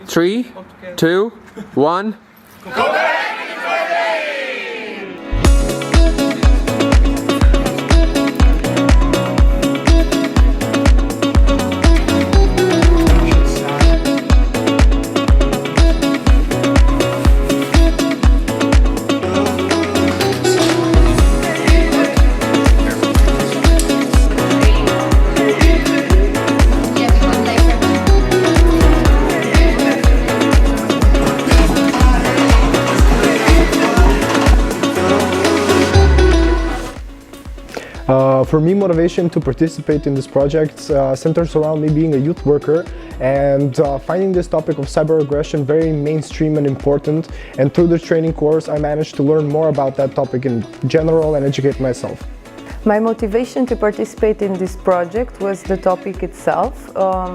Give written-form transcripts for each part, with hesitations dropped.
3, 2, 1. For me, motivation to participate in this project centers around me being a youth worker and finding this topic of cyber aggression very mainstream and important. And through this training course, I managed to learn more about that topic in general and educate myself. My motivation to participate in this project was the topic itself,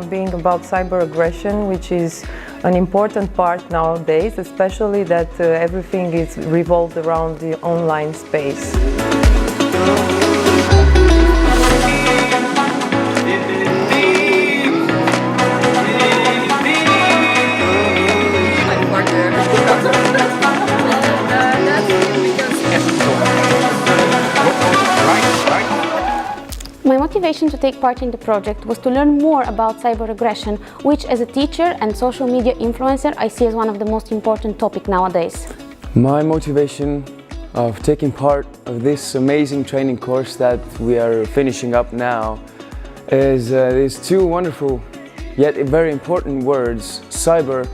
being about cyber aggression, which is an important part nowadays, especially that everything is revolved around the online space. My motivation to take part in the project was to learn more about cyber aggression, which as a teacher and social media influencer I see as one of the most important topics nowadays. My motivation of taking part of this amazing training course that we are finishing up now is these two wonderful yet very important words, cyber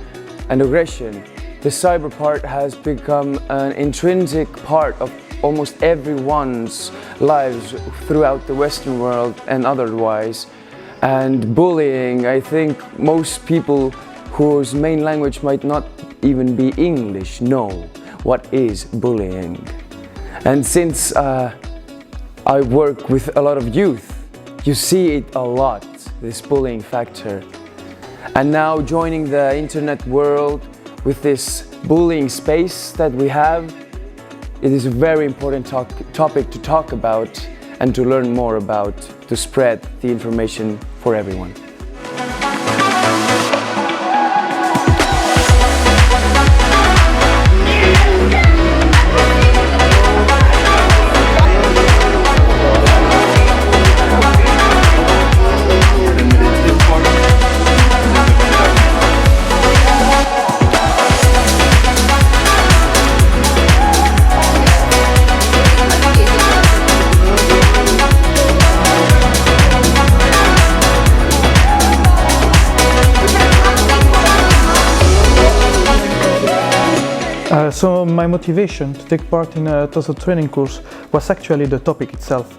and aggression. The cyber part has become an intrinsic part of almost everyone's lives throughout the Western world and otherwise. And bullying, I think most people whose main language might not even be English know what is bullying. And since I work with a lot of youth, you see it a lot, this bullying factor. And now joining the internet world with this bullying space that we have, it is a very important topic to talk about and to learn more about, to spread the information for everyone. So my motivation to take part in a TOSO training course was actually the topic itself,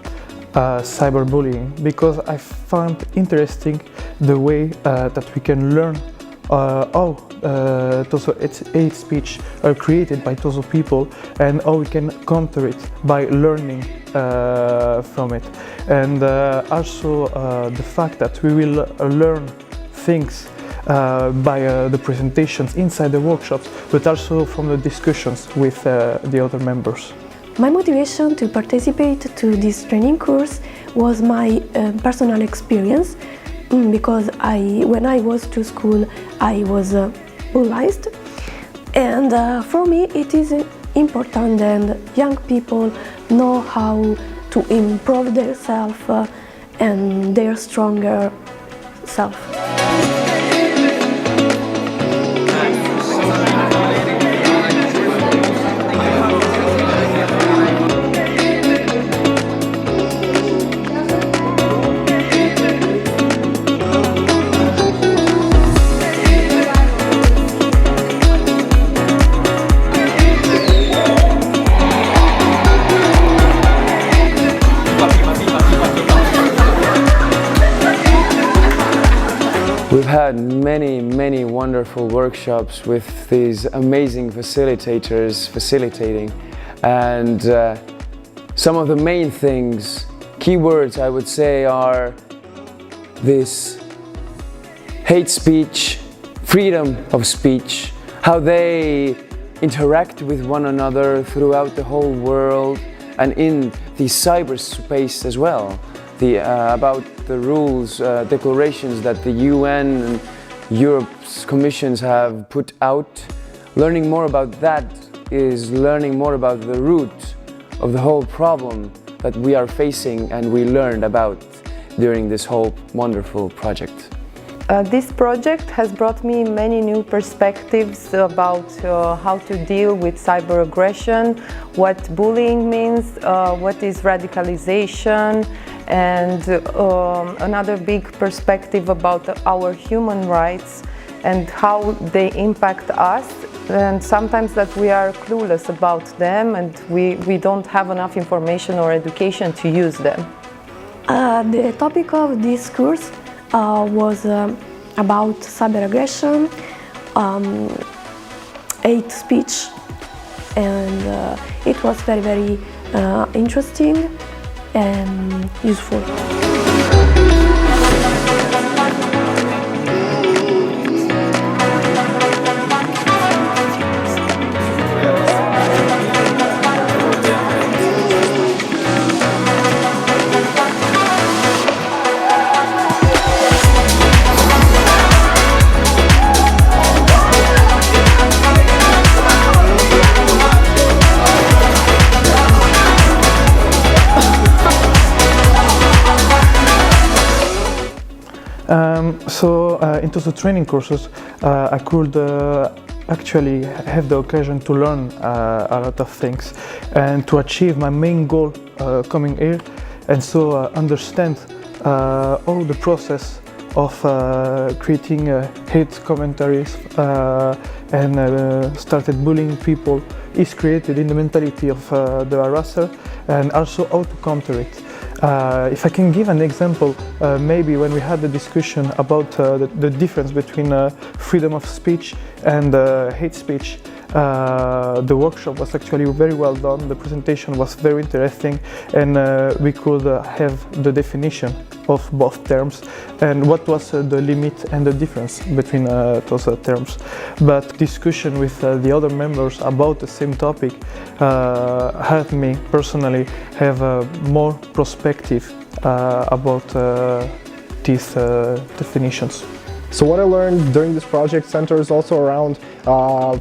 cyberbullying, because I found interesting the way that we can learn how TOSO hate speech are created by TOSO people and how we can counter it by learning from it. And also the fact that we will learn things by the presentations inside the workshops, but also from the discussions with the other members. My motivation to participate to this training course was my personal experience, because when I was to school I was bullied, and for me it is important that young people know how to improve themselves and their stronger self. We've had many wonderful workshops with these amazing facilitators facilitating, and some of the main things, keywords I would say, are this hate speech, freedom of speech, how they interact with one another throughout the whole world and in the cyberspace as well. About the rules, declarations that the UN Europe's commissions have put out. Learning more about that is learning more about the root of the whole problem that we are facing and we learned about during this whole wonderful project. This project has brought me many new perspectives about how to deal with cyber aggression, what bullying means, what is radicalization, and another big perspective about our human rights and how they impact us, and sometimes that we are clueless about them and we don't have enough information or education to use them. The topic of this course was about cyber aggression, hate speech, and it was very interesting and useful. Into the training courses, I could actually have the occasion to learn a lot of things and to achieve my main goal coming here, and so understand all the process of creating hate commentaries and started bullying people is created in the mentality of the harasser, and also how to counter it. If I can give an example, maybe when we had the discussion about the difference between freedom of speech and hate speech, the workshop was actually very well done, the presentation was very interesting, and we could have the definition of both terms and what was the limit and the difference between those terms. But discussion with the other members about the same topic helped me personally have more perspective about these definitions. So what I learned during this project centers also around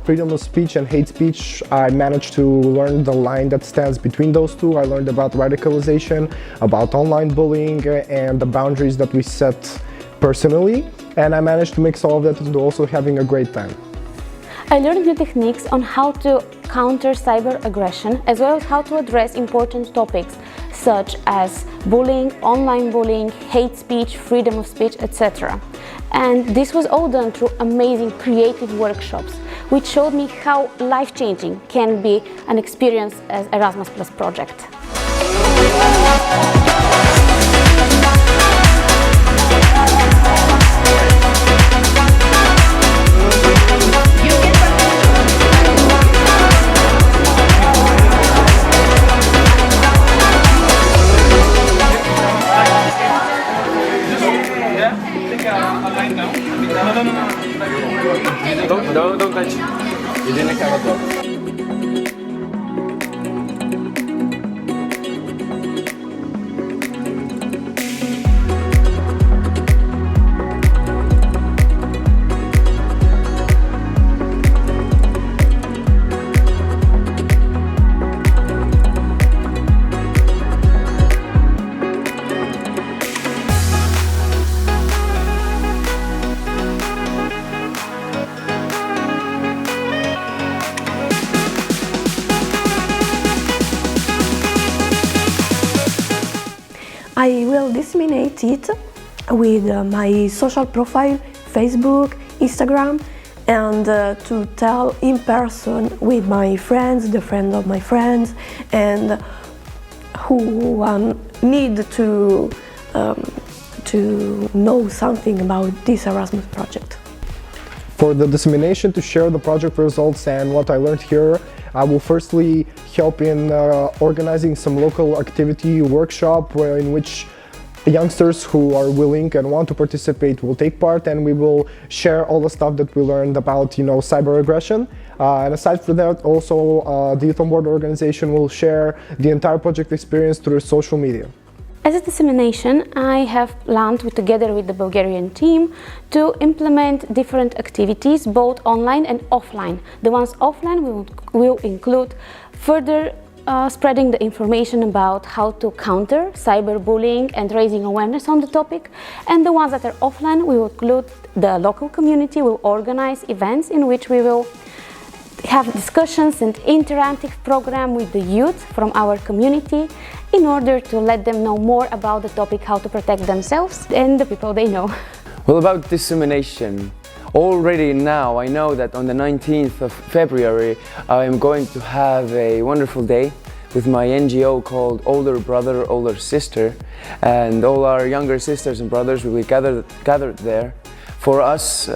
freedom of speech and hate speech. I managed to learn the line that stands between those two. I learned about radicalization, about online bullying, and the boundaries that we set personally. And I managed to mix all of that into also having a great time. I learned new techniques on how to counter cyber aggression, as well as how to address important topics such as bullying, online bullying, hate speech, freedom of speech, etc. And this was all done through amazing creative workshops, which showed me how life-changing can be an experience as Erasmus Plus project. Don't touch. You didn't have a dog. I will disseminate it with my social profile, Facebook, Instagram, and to tell in person with my friends, the friends of my friends, and who need to know something about this Erasmus project. For the dissemination, to share the project results and what I learned here, I will firstly help in organizing some local activity workshop in which youngsters who are willing and want to participate will take part, and we will share all the stuff that we learned about, cyber aggression. And aside from that, also the Youth on Board organization will share the entire project experience through social media. As a dissemination, I have planned, together with the Bulgarian team, to implement different activities, both online and offline. The ones offline will include further spreading the information about how to counter cyberbullying and raising awareness on the topic, and the ones that are offline will include the local community. Will organize events in which we will have discussions and interactive program with the youth from our community in order to let them know more about the topic, how to protect themselves and the people they know. Well, about dissemination, already now I know that on the 19th of February I am going to have a wonderful day with my NGO called Older Brother, Older Sister, and all our younger sisters and brothers will be gathered there for us,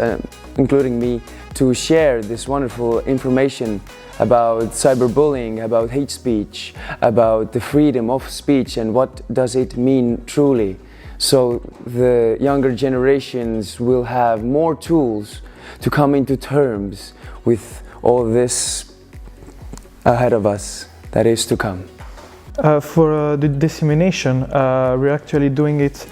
including me, to share this wonderful information about cyberbullying, about hate speech, about the freedom of speech and what does it mean truly. So the younger generations will have more tools to come into terms with all this ahead of us that is to come. For the dissemination, we're actually doing it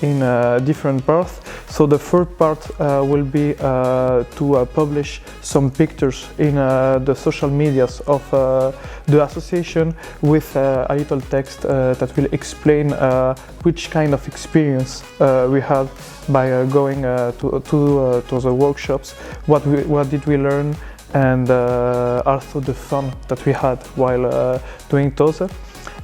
in different parts. So the first part will be to publish some pictures in the social medias of the association with a little text that will explain which kind of experience we had by going to the workshops, what did we learn, and also the fun that we had while doing those.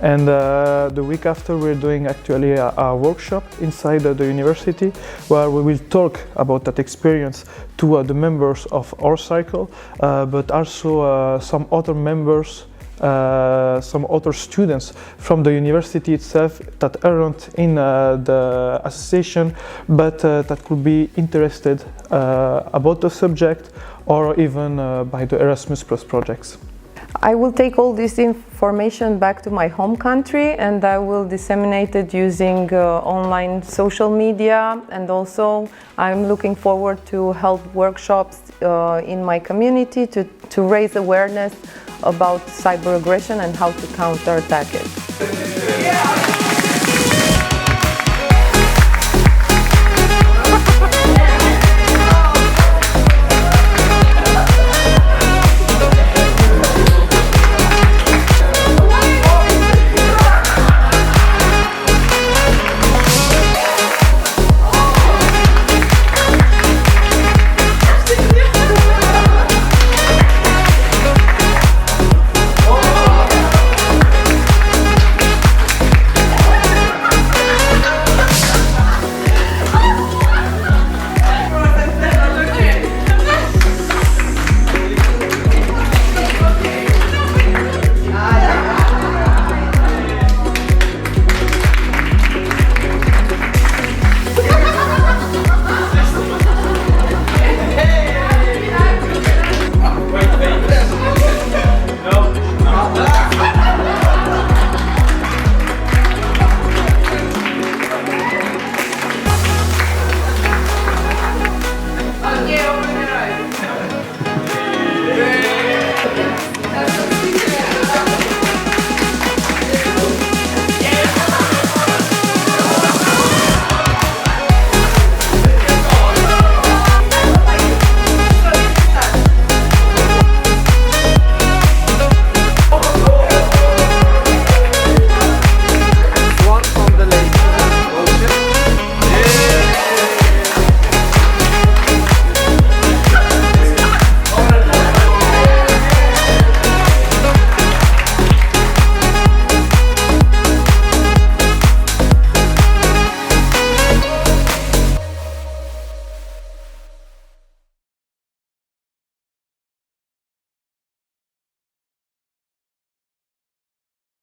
And the week after we're doing actually a workshop inside the university where we will talk about that experience to the members of our cycle, but also some other members, some other students from the university itself that aren't in the association but that could be interested about the subject or even by the Erasmus Plus projects. I will take all this information back to my home country and I will disseminate it using online social media, and also I'm looking forward to help workshops in my community to raise awareness about cyber aggression and how to counterattack it.